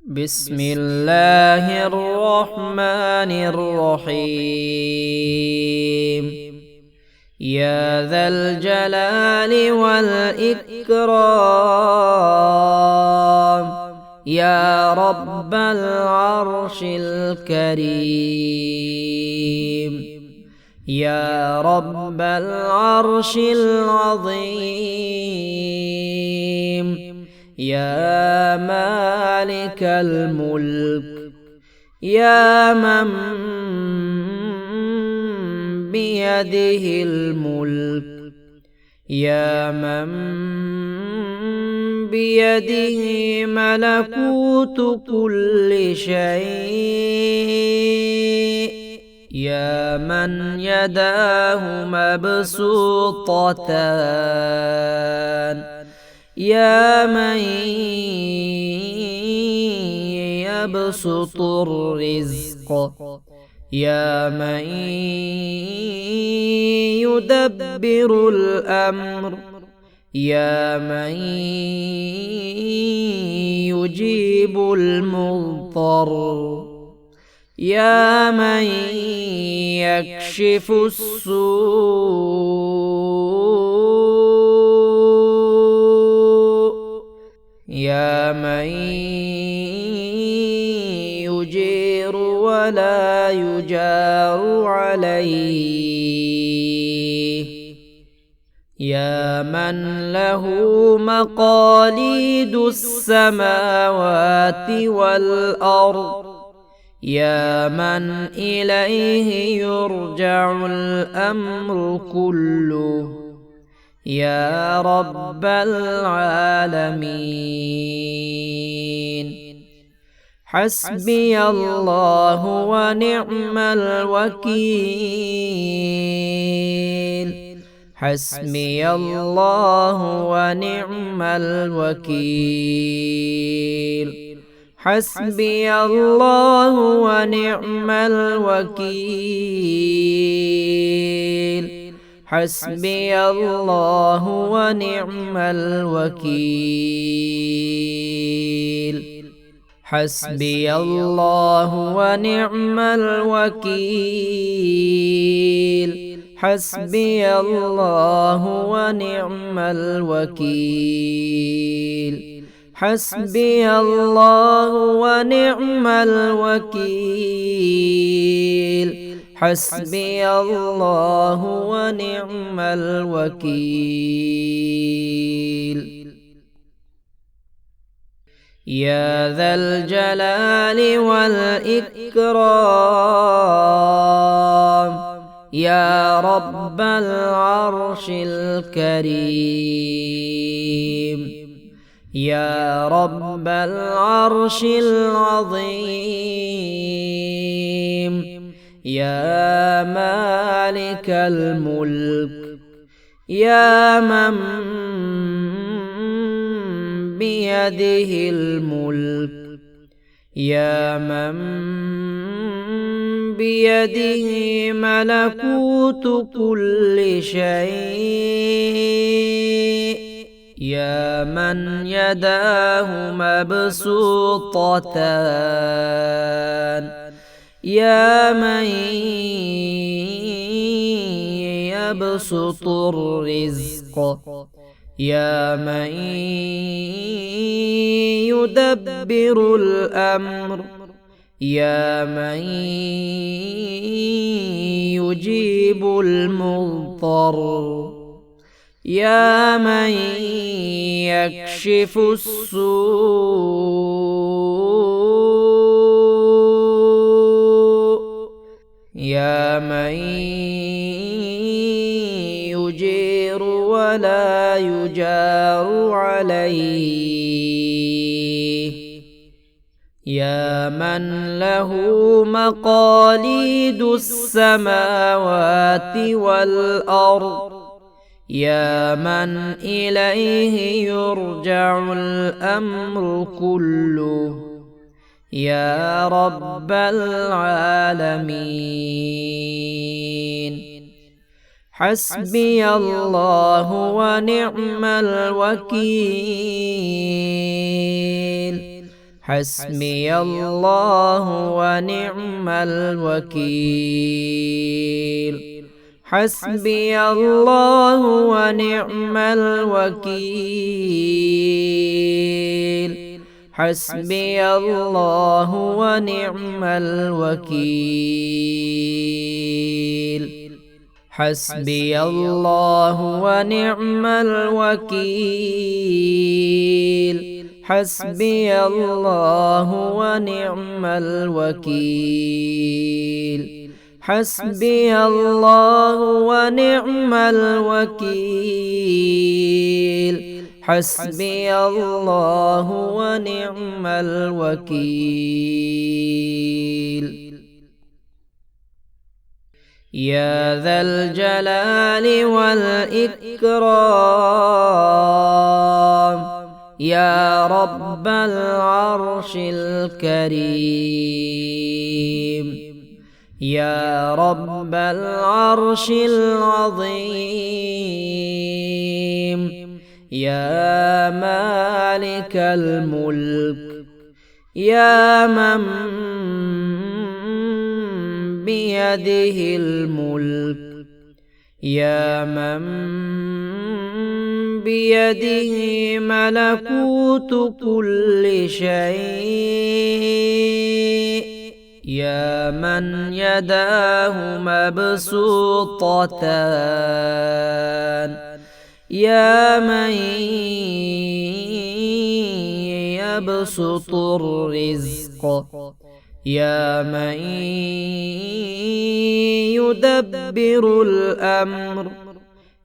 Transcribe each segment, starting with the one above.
بسم الله الرحمن الرحيم. يا ذا الجلال والإكرام، يا رب العرش الكريم، يا رب العرش العظيم، يا مالك الملك، يا من بيده الملك، يا من بيده ملكوت كل شيء، يا من يداه مبسوطتان، يا من يبسط الرزق، يا من يدبر الأمر، يا من يجيب المضطر، يا من يكشف السوء، يا من يجير ولا يجار عليه، يا من له مقاليد السماوات والأرض، يا من إليه يرجع الأمر كله، يا رب العالمين. حسبي الله ونعم الوكيل، حسبي الله ونعم الوكيل، حسبي الله ونعم الوكيل، حسبي الله ونعم الوكيل، حسبي الله ونعم الوكيل، حسبي الله ونعم الوكيل، حسبي الله ونعم الوكيل، حسبي الله ونعم الوكيل. يا ذا الجلال والإكرام، يا رب العرش الكريم، يا رب العرش العظيم، يا مالك الملك، يا من بيده الملك، يا من بيده ملكوت كل شيء، يا من يداه مبسوطتان، يا من يبسط الرزق، يا من يدبر الأمر، يا من يجيب المضطر، يا من يكشف السوء، يا من يجير ولا يجار عليه، يا من له مقاليد السماوات والأرض، يا من إليه يرجع الأمر كله، يا رب العالمين. حسبي الله ونعم الوكيل، حسبي الله ونعم الوكيل. حسبي الله ونعم الوكيل. حسبي الله ونعم الوكيل. حسبي الله ونعم الوكيل. حسبي الله ونعم الوكيل. حسبي الله ونعم الوكيل. حسبي الله ونعم الوكيل. يا ذا الجلال والإكرام يا رب العرش الكريم. يا رب العرش العظيم. يا مالك الملك. يا من بيده الملك. يا من بيده ملكوت كل شيء. يا من يداه مبسوطتان. يا من يبسط الرزق. يا من يدبر الأمر.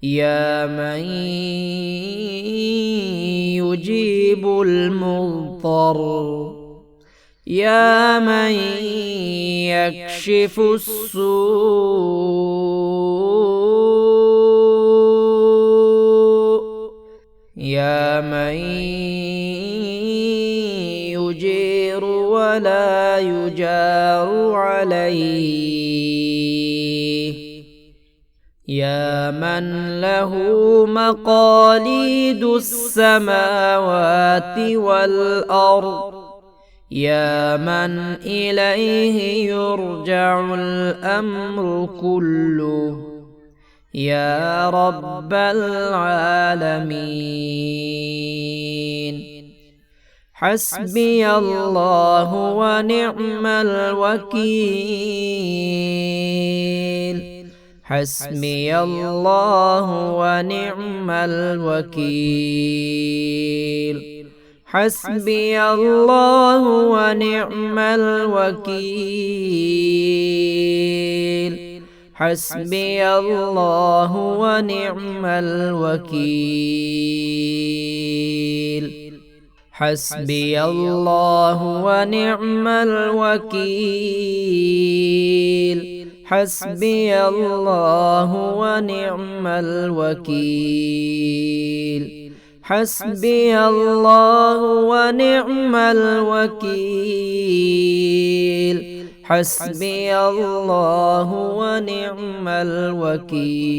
يا من يجيب المضطر. يا من يكشف السوء. يا من يجير ولا يجار عليه. يا من له مقاليد السماوات والأرض. يا من إليه يرجع الأمر كله. يا رب العالمين. حسبي الله ونعم الوكيل. حسبي الله ونعم الوكيل. حسبي الله ونعم الوكيل. حسبي الله ونعم الوكيل. حسبي الله ونعم الوكيل. حسبي الله ونعم الوكيل. حسبي الله ونعم الوكيل. حسبي الله ونعم الوكيل.